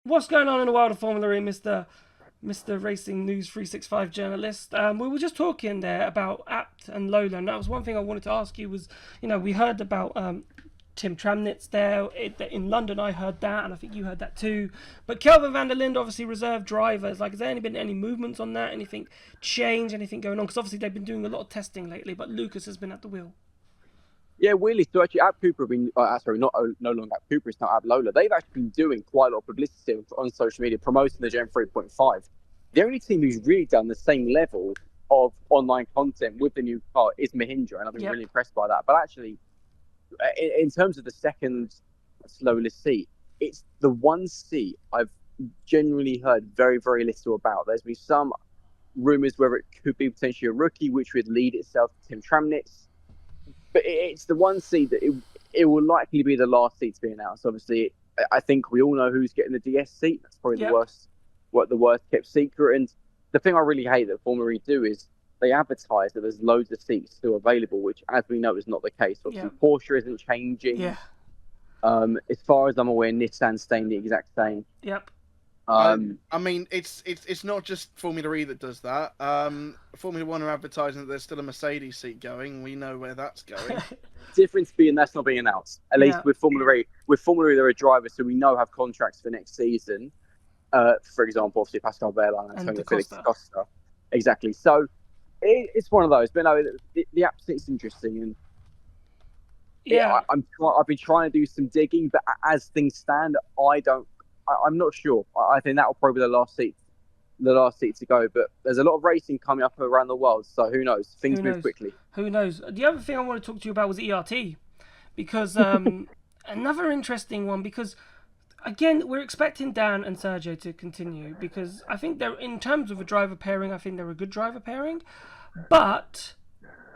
What's going on in the world of Formula E, Mr. Racing News 365 journalist? We were just talking there about ABT and Lola, and that was one thing I wanted to ask you was, we heard about Tim Tramnitz there in London. I heard that, and I think you heard that too. But Kelvin van der Linde, obviously reserve drivers. Like, has there been any movements on that? Anything change? Anything going on? Because obviously they've been doing a lot of testing lately, but Lucas has been at the wheel. Yeah, weirdly, so actually, App Cooper have been, sorry, not no longer App Cooper, it's now App Lola. They've actually been doing quite a lot of publicity on social media promoting the Gen 3.5. The only team who's really done the same level of online content with the new car is Mahindra, and I've been really impressed by that. But actually, in terms of the second slowest seat, it's the one seat I've genuinely heard very, very little about. There's been some rumours whether it could be potentially a rookie, which would lead itself to Tim Tramnitz. But it's the one seat that it will likely be the last seat to be announced. Obviously, I think we all know who's getting the DS seat. That's probably the worst kept secret. And the thing I really hate that Formula E do is they advertise that there's loads of seats still available, which, as we know, is not the case. Obviously, Porsche isn't changing. Yeah. As far as I'm aware, Nissan's staying the exact same. Yep. I mean, it's not just Formula E that does that. Formula One are advertising that there's still a Mercedes seat going. We know where that's going. Difference being that's not being announced. At least with Formula E. With Formula E, there are drivers who we know have contracts for next season. For example, obviously Pascal Wehrlein and Antonio Felix Costa. Exactly. So it's one of those. But no, the app is interesting, and I've been trying to do some digging, but as things stand, I'm not sure. I think that will probably be the last seat to go. But there's a lot of racing coming up around the world, so who knows? Things move quickly. Who knows? The other thing I want to talk to you about was ERT, because another interesting one. Because again, we're expecting Dan and Sergio to continue, because I think they're, in terms of a driver pairing, I think they're a good driver pairing, but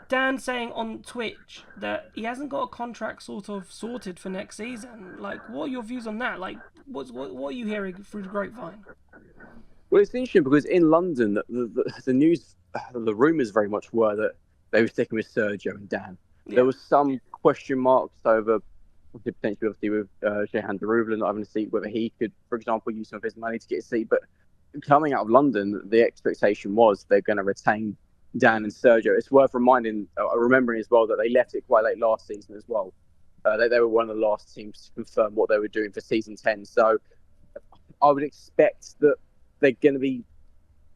Dan saying on Twitch that he hasn't got a contract sort of sorted for next season. Like, what are your views on that? Like, what are you hearing through the grapevine? Well, it's interesting because in London, the news, the rumours very much were that they were sticking with Sergio and Dan. Yeah. There was some question marks over potentially, obviously, with Jehan Derouvre not having a seat, whether he could, for example, use some of his money to get a seat. But coming out of London, the expectation was they're going to retain Dan and Sergio. It's worth remembering as well that they left it quite late last season as well. They were one of the last teams to confirm what they were doing for season 10. So I would expect that they're going to be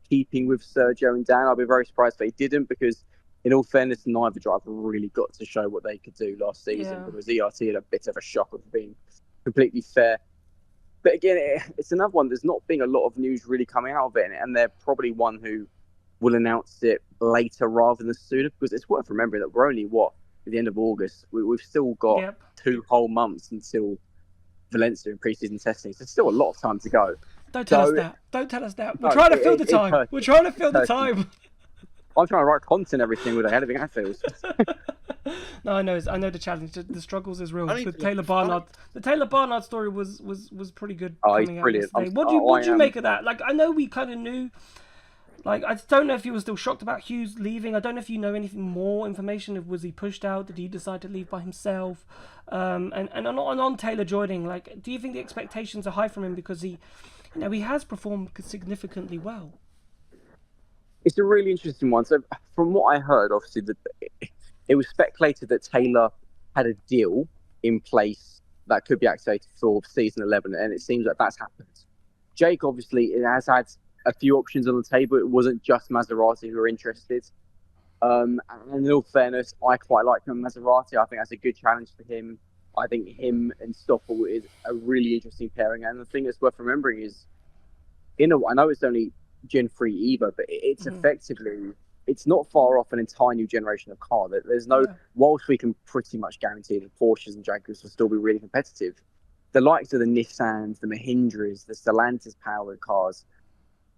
keeping with Sergio and Dan. I'll be very surprised if they didn't, because in all fairness, neither driver really got to show what they could do last season, because ERT had a bit of a shock, of being completely fair. But again, it's another one. There's not been a lot of news really coming out of it, and they're probably one who will announce it later rather than sooner, because it's worth remembering that we're only, at the end of August. We've still got 2 whole months until Valencia in pre-season testing. So there's still a lot of time to go. Don't tell us that. We're trying to fill the time. We're trying to fill the time. I'm trying to write content every single day. Anything that feels. No, I know the challenge. The struggles is real. The Taylor Barnard. The Taylor Barnard story was pretty good. Oh, he's brilliant. What do you make of that? Like, I know we kind of knew. Like, I don't know if you were still shocked about Hughes leaving. I don't know if you know anything more information. Was he pushed out? Did he decide to leave by himself? And on Taylor joining, like, do you think the expectations are high from him because he has performed significantly well? It's a really interesting one. So from what I heard, obviously, it was speculated that Taylor had a deal in place that could be activated for season 11, and it seems like that's happened. Jake, obviously, has had a few options on the table. It wasn't just Maserati who were interested. And in all fairness, I quite like him, Maserati. I think that's a good challenge for him. I think him and Stoffel is a really interesting pairing. And the thing that's worth remembering is, I know it's only Gen 3 EVA, but it's effectively, it's not far off an entire new generation of car. There's no, whilst we can pretty much guarantee that Porsches and Jaguars will still be really competitive, the likes of the Nissans, the Mahindras, the Stellantis powered cars,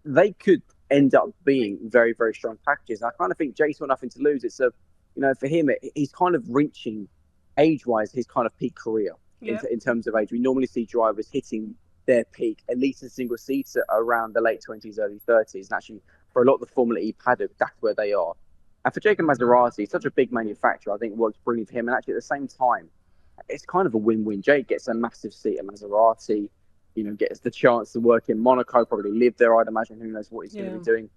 they could end up being very, very strong packages. I kind of think Jake's got nothing to lose. It's for him, he's kind of reaching age-wise his kind of peak career in terms of age. We normally see drivers hitting their peak, at least in single seats, around the late 20s, early 30s. And actually, for a lot of the Formula E paddock, that's where they are. And for Jake and Maserati, such a big manufacturer, I think works brilliant for him. And actually, at the same time, it's kind of a win-win. Jake gets a massive seat at Maserati. gets the chance to work in Monaco, probably live there, I'd imagine. Who knows what he's going to be doing.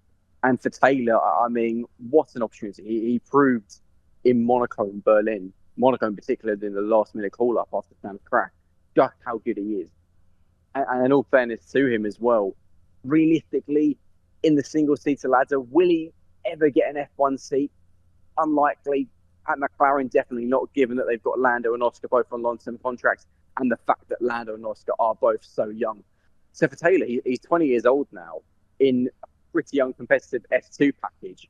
And for Taylor, I mean, what an opportunity. He proved in Monaco and Berlin, Monaco in particular, in the last-minute call-up after Sam's crash, just how good he is. And in all fairness to him as well, realistically, in the single-seater ladder, will he ever get an F1 seat? Unlikely. At McLaren, definitely not, given that they've got Lando and Oscar both on long-term contracts, and the fact that Lando and Oscar are both so young. So for Taylor, he's 20 years old now, in a pretty uncompetitive F2 package.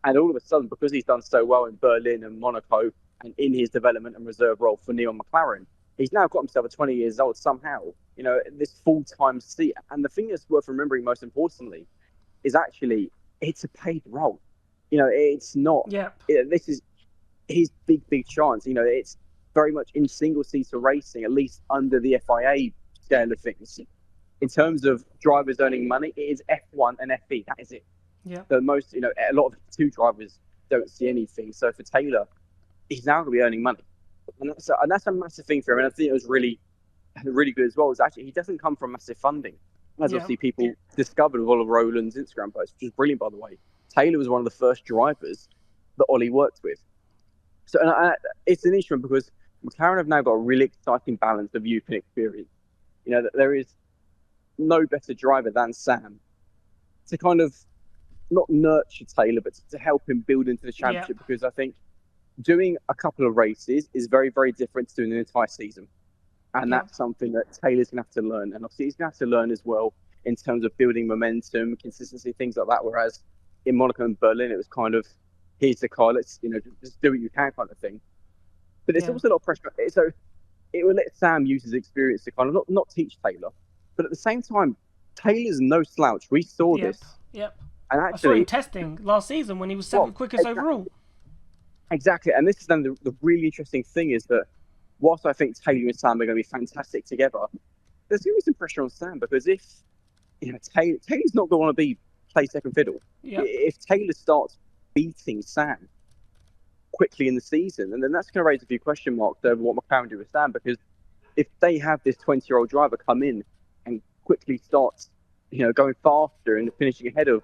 And all of a sudden, because he's done so well in Berlin and Monaco, and in his development and reserve role for Neil McLaren, he's now got himself at 20 years old somehow, this full-time seat. And the thing that's worth remembering most importantly is actually it's a paid role. It's not. Yeah. This is his big chance. It's very much in single-seater racing, at least under the FIA scale of things. In terms of drivers earning money, it is F1 and FE. That is it. Yeah. The most, a lot of F2 drivers don't see anything. So for Taylor, he's now going to be earning money. And that's a massive thing for him. And I think it was really good as well. Is actually he doesn't come from massive funding. As obviously people discovered with Oliver Rowland's Instagram post, which is brilliant, by the way. Taylor was one of the first drivers that Ollie worked with. So it's an issue because McLaren have now got a really exciting balance of youth and experience. There is no better driver than Sam to kind of not nurture Taylor, but to help him build into the championship. Because I think doing a couple of races is very, very different to doing an entire season. And that's something that Taylor's going to have to learn. And obviously he's going to have to learn as well in terms of building momentum, consistency, things like that. Whereas in Monaco and Berlin, it was kind of, here's the car, let's, just do what you can kind of thing. But there's also a lot of pressure. So it will let Sam use his experience to kind of not teach Taylor. But at the same time, Taylor's no slouch. We saw this. Yep. And actually, I saw him testing last season when he was second quickest overall. Exactly. And this is then the really interesting thing is that whilst I think Taylor and Sam are going to be fantastic together, there's going to be some pressure on Sam because if Taylor's not going to want to play second fiddle. Yep. If Taylor starts beating Sam quickly in the season, and then that's going to raise a few question marks over what McLaren do with Sam, because if they have this 20-year-old driver come in and quickly starts, going faster and finishing ahead of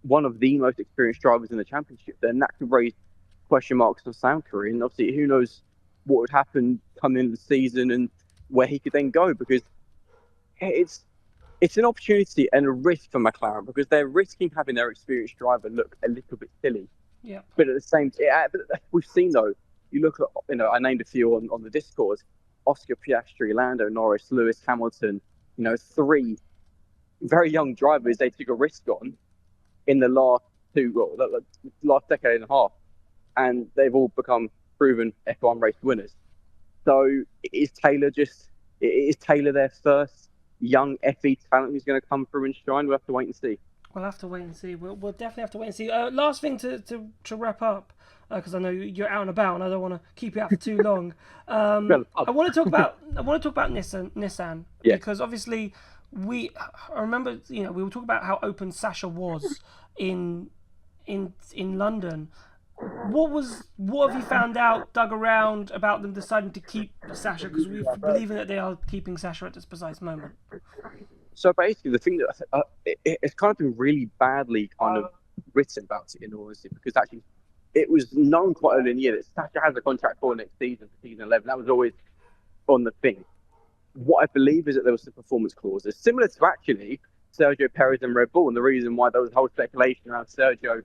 one of the most experienced drivers in the championship, then that could raise question marks on Sam's career. And obviously, who knows what would happen coming into the season and where he could then go, because it's an opportunity and a risk for McLaren because they're risking having their experienced driver look a little bit silly. Yeah. But at the same time, we've seen though, you look at, I named a few on the Discord, Oscar Piastri, Lando Norris, Lewis Hamilton, 3 very young drivers they took a risk on in the last last decade and a half, and they've all become proven F1 race winners. So is Taylor their first young FE talent who's going to come through and shine? We'll have to wait and see. We'll have to wait and see. We'll definitely have to wait and see. Last thing to wrap up, because I know you're out and about, and I don't want to keep you out for too long. I want to talk about Nissan, because obviously I remember we were talking about how open Sasha was in London. What have you found out, dug around about them deciding to keep Sasha? Because we believe that they are keeping Sasha at this precise moment. So basically, the thing that it's kind of been really badly kind of written about it, in all honesty, because actually it was known quite early in the year that Sasha has a contract for next season, for season 11. That was always on the thing. What I believe is that there was some performance clauses, similar to actually Sergio Perez and Red Bull, and the reason why there was a whole speculation around Sergio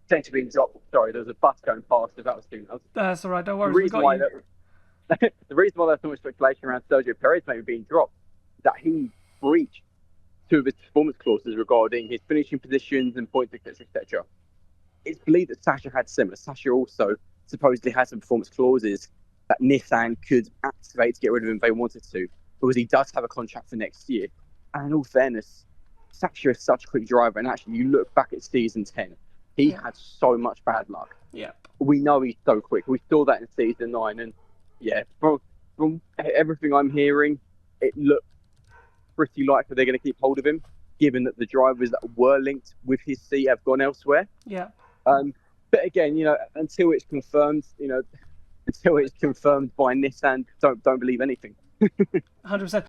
potentially being dropped. Sorry, there was a bus going past. If that was too much. That's all right. Don't worry. The reason why there's so much speculation around Sergio Perez maybe being dropped, that he breached 2 of his performance clauses regarding his finishing positions and points, etc. It's believed that Sasha had similar. Sasha also supposedly had some performance clauses that Nissan could activate to get rid of him if they wanted to, because he does have a contract for next year. And in all fairness, Sasha is such a quick driver, and actually you look back at season 10, he had so much bad luck. Yeah, we know he's so quick. We saw that in season 9, and from everything I'm hearing, it looks pretty likely they're going to keep hold of him, given that the drivers that were linked with his seat have gone elsewhere. Yeah. But again, until it's confirmed, until it's confirmed by Nissan, don't believe anything. 100%.